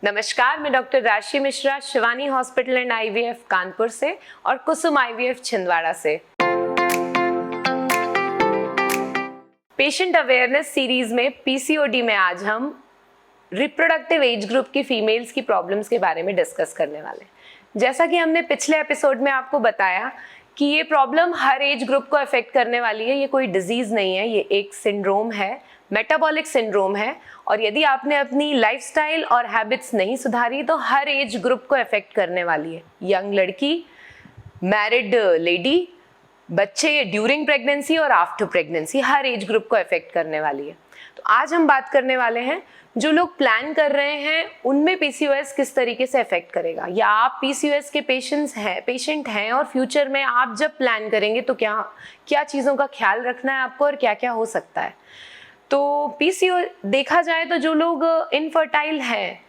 नमस्कार, मैं डॉक्टर राशि Mishra Shivani hospital and IVF Kanpur से और कुसुम आईवीएफ छिंदवाड़ा से। पेशेंट अवेयरनेस सीरीज में पीसीओडी में आज हम रिप्रोडक्टिव एज ग्रुप की फीमेल्स की प्रॉब्लम्स के बारे में डिस्कस करने वाले हैं। जैसा कि हमने पिछले एपिसोड में आपको बताया कि ये प्रॉब्लम हर एज ग्रुप को अफेक्ट करने वाली है। ये कोई डिजीज नहीं है, ये एक सिंड्रोम है, मेटाबॉलिक सिंड्रोम है। और यदि आपने अपनी लाइफस्टाइल और हैबिट्स नहीं सुधारी तो हर एज ग्रुप को अफेक्ट करने वाली है। यंग लड़की, मैरिड लेडी, बच्चे ड्यूरिंग प्रेगनेंसी और आफ्टर प्रेगनेंसी, हर एज ग्रुप को अफेक्ट करने वाली है। तो आज हम बात करने वाले हैं जो लोग प्लान कर रहे हैं उनमें पीसीओएस किस तरीके से अफेक्ट करेगा, या आप पीसीओएस के पेशेंट हैं और फ्यूचर में आप जब प्लान करेंगे तो क्या क्या चीज़ों का ख्याल रखना है आपको और क्या क्या हो सकता है। तो पीसीओ देखा जाए तो जो लोग इनफर्टाइल हैं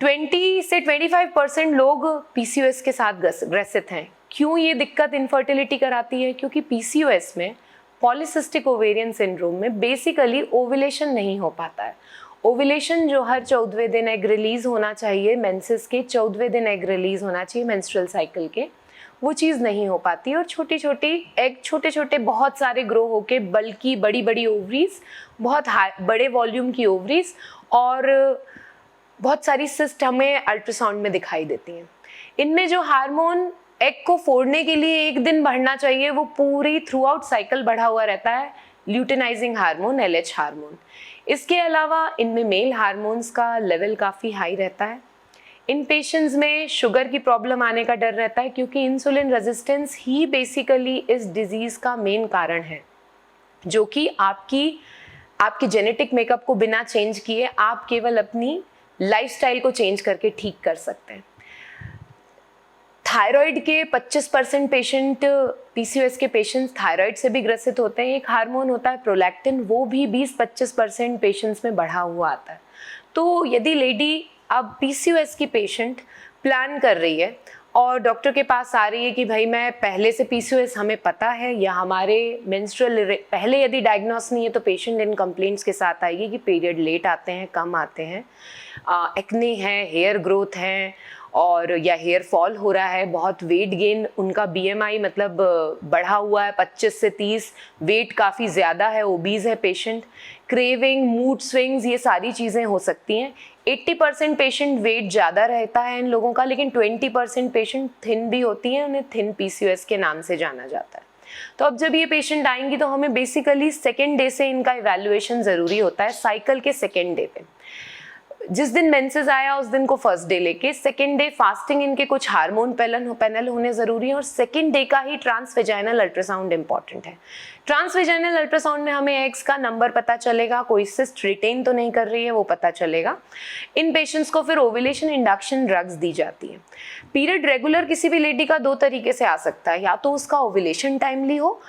20 से 25% लोग पीसीओएस के साथ ग्रसित हैं। क्यों ये दिक्कत इनफर्टिलिटी कराती है? क्योंकि पीसीओएस में, पॉलीसिस्टिक ओवेरियन सिंड्रोम में, बेसिकली ओव्यूलेशन नहीं हो पाता है। ओव्यूलेशन जो हर 14वें दिन एग रिलीज होना चाहिए, मेंसेस के 14वें दिन एग रिलीज होना चाहिए मेंस्ट्रुअल साइकिल के, वो चीज़ नहीं हो पाती और छोटे छोटे बहुत सारे ग्रो होके बल्कि बड़ी बड़ी ओवरीज, बहुत बड़े वॉल्यूम की ओवरीज और बहुत सारी सिस्ट हमें अल्ट्रासाउंड में दिखाई देती हैं। इनमें जो हार्मोन एग को फोड़ने के लिए एक दिन बढ़ना चाहिए वो पूरी थ्रू आउट साइकिल बढ़ा हुआ रहता है, ल्यूटेनाइजिंग हार्मोन, एलएच हार्मोन। इसके अलावा इनमें मेल हार्मोन्स का लेवल काफ़ी हाई रहता है। इन पेशेंट्स में शुगर की प्रॉब्लम आने का डर रहता है क्योंकि इंसुलिन रेजिस्टेंस ही बेसिकली इस डिजीज़ का मेन कारण है, जो कि आपकी जेनेटिक मेकअप को बिना चेंज किए आप केवल अपनी लाइफस्टाइल को चेंज करके ठीक कर सकते हैं। थायराइड के 25% पेशेंट, पीसीओएस के पेशेंट्स थायराइड से भी ग्रसित होते हैं। एक हार्मोन होता है प्रोलैक्टिन, वो भी 20-25% पेशेंट्स में बढ़ा हुआ आता है। तो यदि लेडी अब पीसीओएस की पेशेंट प्लान कर रही है और डॉक्टर के पास आ रही है कि भाई मैं पहले से पीसीओएस हमें पता है, या हमारे मेंस्ट्रुअल पहले यदि डायग्नोस नहीं है तो पेशेंट इन कंप्लेंट्स के साथ आएगी कि पीरियड लेट आते हैं, कम आते हैं, एक्ने है, हेयर ग्रोथ है और या हेयर फॉल हो रहा है, बहुत वेट गेन, उनका बीएमआई मतलब बढ़ा हुआ है 25 से 30, वेट काफ़ी ज़्यादा है, ओबीज है पेशेंट, क्रेविंग, मूड स्विंग्स, ये सारी चीज़ें हो सकती हैं। 80% पेशेंट वेट ज़्यादा रहता है इन लोगों का, लेकिन 20% पेशेंट थिन भी होती हैं, उन्हें थिन पीसीओएस के नाम से जाना जाता है। तो अब जब ये पेशेंट आएंगी तो हमें बेसिकली सेकेंड डे से इनका इवैल्यूएशन ज़रूरी होता है, साइकिल के सेकेंड डे पे। जिस दिन मेंसेस आया उस दिन को फर्स्ट डे लेके, सेकेंड डे फास्टिंग इनके कुछ हार्मोन पैनल होने ज़रूरी है और सेकेंड डे का ही ट्रांसवेजाइनल अल्ट्रासाउंड इंपॉर्टेंट है। ट्रांसवेजाइनल अल्ट्रासाउंड में हमें एग्स का नंबर पता चलेगा, कोई सिस्ट रिटेन तो नहीं कर रही है वो पता चलेगा। इन पेशेंट्स को फिर ओव्यूलेशन इंडक्शन ड्रग्स दी जाती है। पीरियड रेगुलर किसी भी लेडी का दो तरीके से आ सकता है, या तो उसका ओव्यूलेशन टाइमली हो,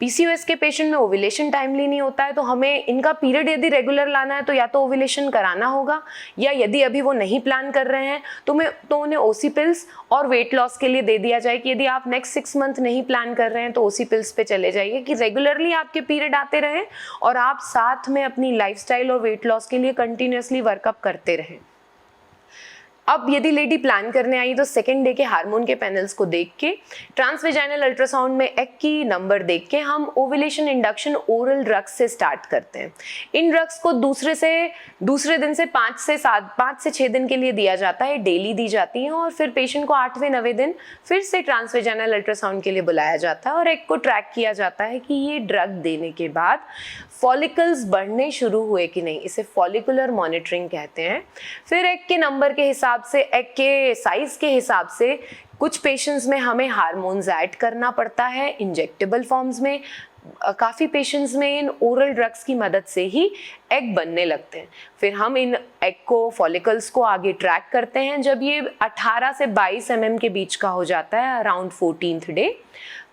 पीसीओएस के पेशेंट में ओव्यूलेशन टाइमली नहीं होता है तो हमें इनका पीरियड यदि रेगुलर लाना है तो या तो ओव्यूलेशन कराना होगा, या यदि अभी वो नहीं प्लान कर रहे हैं तो उन्हें ओसी पिल्स और वेट लॉस के लिए दे दिया जाए कि यदि आप नेक्स्ट 6 मंथ नहीं प्लान कर रहे हैं तो ओसी पिल्स पे चले जाइए कि रेगुलरली आपके पीरियड आते रहें और आप साथ में अपनी लाइफस्टाइल और वेट लॉस के लिए कंटिन्यूसली वर्कअप करते रहें। अब यदि लेडी प्लान करने आई तो सेकेंड डे के हार्मोन के पैनल्स को देख के, ट्रांसवेजाइनल अल्ट्रासाउंड में एग की नंबर देख के हम ओव्यूलेशन इंडक्शन ओरल ड्रग्स से स्टार्ट करते हैं। इन ड्रग्स को दूसरे दिन से 5 से 6 दिन के लिए दिया जाता है, डेली दी जाती हैं और फिर पेशेंट को 8वें-9वें दिन फिर से ट्रांसवेजाइनल अल्ट्रासाउंड के लिए बुलाया जाता है और एग को ट्रैक किया जाता है कि ये ड्रग देने के बाद फॉलिकल्स बढ़ने शुरू हुए कि नहीं, इसे फॉलिकुलर मॉनिटरिंग कहते हैं। फिर एग के नंबर के हिसाब से, एग के साइज के हिसाब से कुछ पेशेंट्स में हमें हार्मोन्स ऐड करना पड़ता है इंजेक्टेबल फॉर्म्स में। काफ़ी पेशेंट्स में इन ओरल ड्रग्स की मदद से ही एग बनने लगते हैं। फिर हम इन एग को, फॉलिकल्स को आगे ट्रैक करते हैं। जब ये 18 से 22 mm के बीच का हो जाता है, अराउंड 14th डे,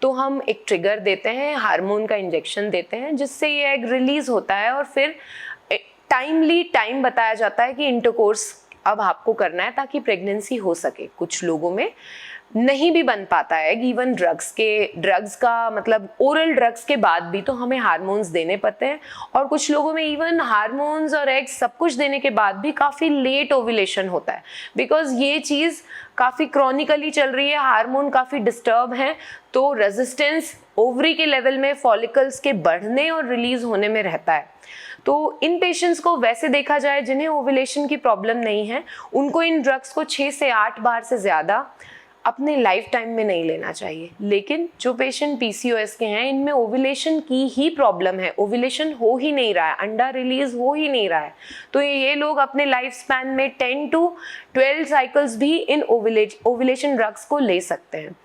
तो हम एक ट्रिगर देते हैं, हार्मोन का इंजेक्शन देते हैं जिससे ये एग रिलीज होता है और फिर टाइम बताया जाता है कि इंटरकोर्स अब आपको करना है ताकि प्रेगनेंसी हो सके। कुछ लोगों में नहीं भी बन पाता है, इवन ड्रग्स का मतलब ओरल ड्रग्स के बाद भी तो हमें हार्मोन्स देने पड़ते हैं, और कुछ लोगों में इवन हार्मोन्स और एग्स सब कुछ देने के बाद भी काफ़ी लेट ओव्यूलेशन होता है, बिकॉज ये चीज़ काफ़ी क्रॉनिकली चल रही है, हार्मोन काफ़ी डिस्टर्ब हैं, तो रेजिस्टेंस ओवरी के लेवल में फॉलिकल्स के बढ़ने और रिलीज होने में रहता है। तो इन पेशेंट्स को वैसे देखा जाए जिन्हें ओव्यूलेशन की प्रॉब्लम नहीं है, उनको इन ड्रग्स को 6 से 8 बार से ज़्यादा अपने लाइफ टाइम में नहीं लेना चाहिए। लेकिन जो पेशेंट पीसीओएस के हैं, इनमें ओव्यूलेशन की ही प्रॉब्लम है, ओव्यूलेशन हो ही नहीं रहा है, अंडा रिलीज हो ही नहीं रहा है, तो ये लोग अपने लाइफ स्पैन में 10 to 12 साइकिल्स भी इन ओव्यूलेशन ड्रग्स को ले सकते हैं।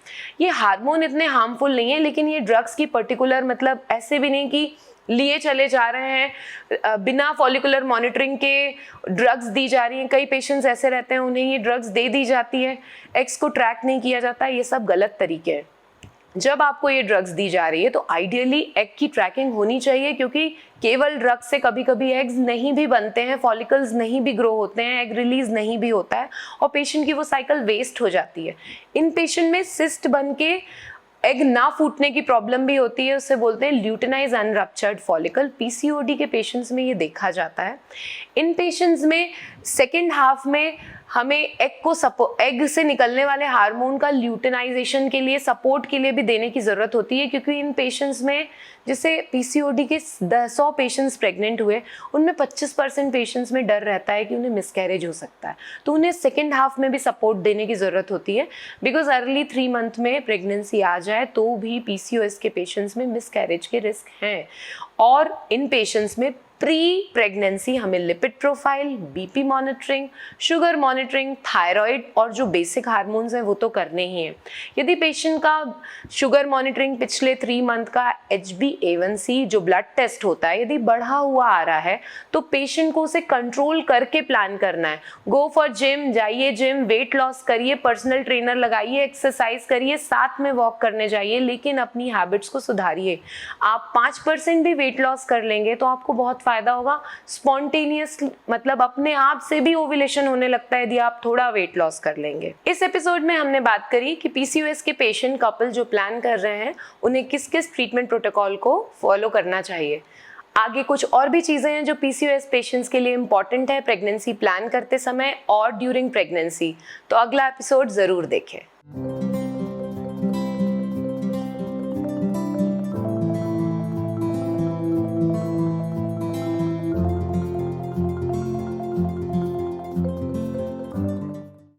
ये हार्मोन इतने हार्मफुल नहीं है, लेकिन ये ड्रग्स की पर्टिकुलर मतलब ऐसे भी नहीं कि लिए चले जा रहे हैं, बिना फॉलिकुलर मॉनिटरिंग के ड्रग्स दी जा रही हैं। कई पेशेंट्स ऐसे रहते हैं, उन्हें ये ड्रग्स दे दी जाती है, एग्स को ट्रैक नहीं किया जाता, ये सब गलत तरीके हैं। जब आपको ये ड्रग्स दी जा रही है तो आइडियली एग की ट्रैकिंग होनी चाहिए, क्योंकि केवल ड्रग्स से कभी कभी एग्स नहीं भी बनते हैं, फॉलिकल्स नहीं भी ग्रो होते हैं, एग रिलीज नहीं भी होता है, और पेशेंट की वो साइकिल वेस्ट हो जाती है। इन पेशेंट में सिस्ट बन के एग ना फूटने की प्रॉब्लम भी होती है, उससे बोलते हैं ल्यूटेनाइज अनरप्चर्ड फॉलिकल। पीसीओडी के पेशेंट्स में ये देखा जाता है। इन पेशेंट्स में सेकेंड हाफ में हमें एग से निकलने वाले हार्मोन का ल्यूटेनाइजेशन के लिए, सपोर्ट के लिए भी देने की ज़रूरत होती है, क्योंकि इन पेशेंट्स में जैसे पीसीओडी के 100 पेशेंट्स प्रेग्नेंट हुए, उनमें 25% पेशेंट्स में डर रहता है कि उन्हें मिसकैरेज हो सकता है, तो उन्हें सेकेंड हाफ में भी सपोर्ट देने की ज़रूरत होती है, बिकॉज अर्ली 3 मंथ में प्रेगनेंसी आ जाए तो भी पीसीओएस के पेशेंट्स में मिसकैरेज के रिस्क हैं। और इन पेशेंट्स में प्री प्रेगनेंसी हमें lipid profile, BP monitoring, sugar monitoring, thyroid और जो बेसिक हार्मोन्स हैं वो तो करने ही हैं। यदि पेशेंट का शुगर मॉनिटरिंग पिछले 3 मंथ का HbA1c जो ब्लड टेस्ट होता है यदि बढ़ा हुआ आ रहा है, तो पेशेंट को उसे कंट्रोल करके प्लान करना है। गो फॉर जिम, जाइए जिम, वेट लॉस करिए, पर्सनल ट्रेनर लगाइए, एक्सरसाइज करिए, साथ में वॉक करने जाइए, लेकिन अपनी हैबिट्स को सुधारिए। आप 5% भी वेट लॉस कर लेंगे तो आपको बहुत फायदा होगा। स्पॉन्टेनियस मतलब अपने आप से भी ओव्यूलेशन होने लगता है यदि आप थोड़ा वेट लॉस कर लेंगे। इस एपिसोड में हमने बात करी कि पीसीओएस के पेशेंट कपल जो प्लान कर रहे हैं उन्हें किस किस ट्रीटमेंट प्रोटोकॉल को फॉलो करना चाहिए। आगे कुछ और भी चीजें हैं जो पीसीओएस पेशेंट्स के लिए इंपॉर्टेंट है प्रेगनेंसी प्लान करते समय और ड्यूरिंग प्रेगनेंसी, तो अगला एपिसोड जरूर देखें।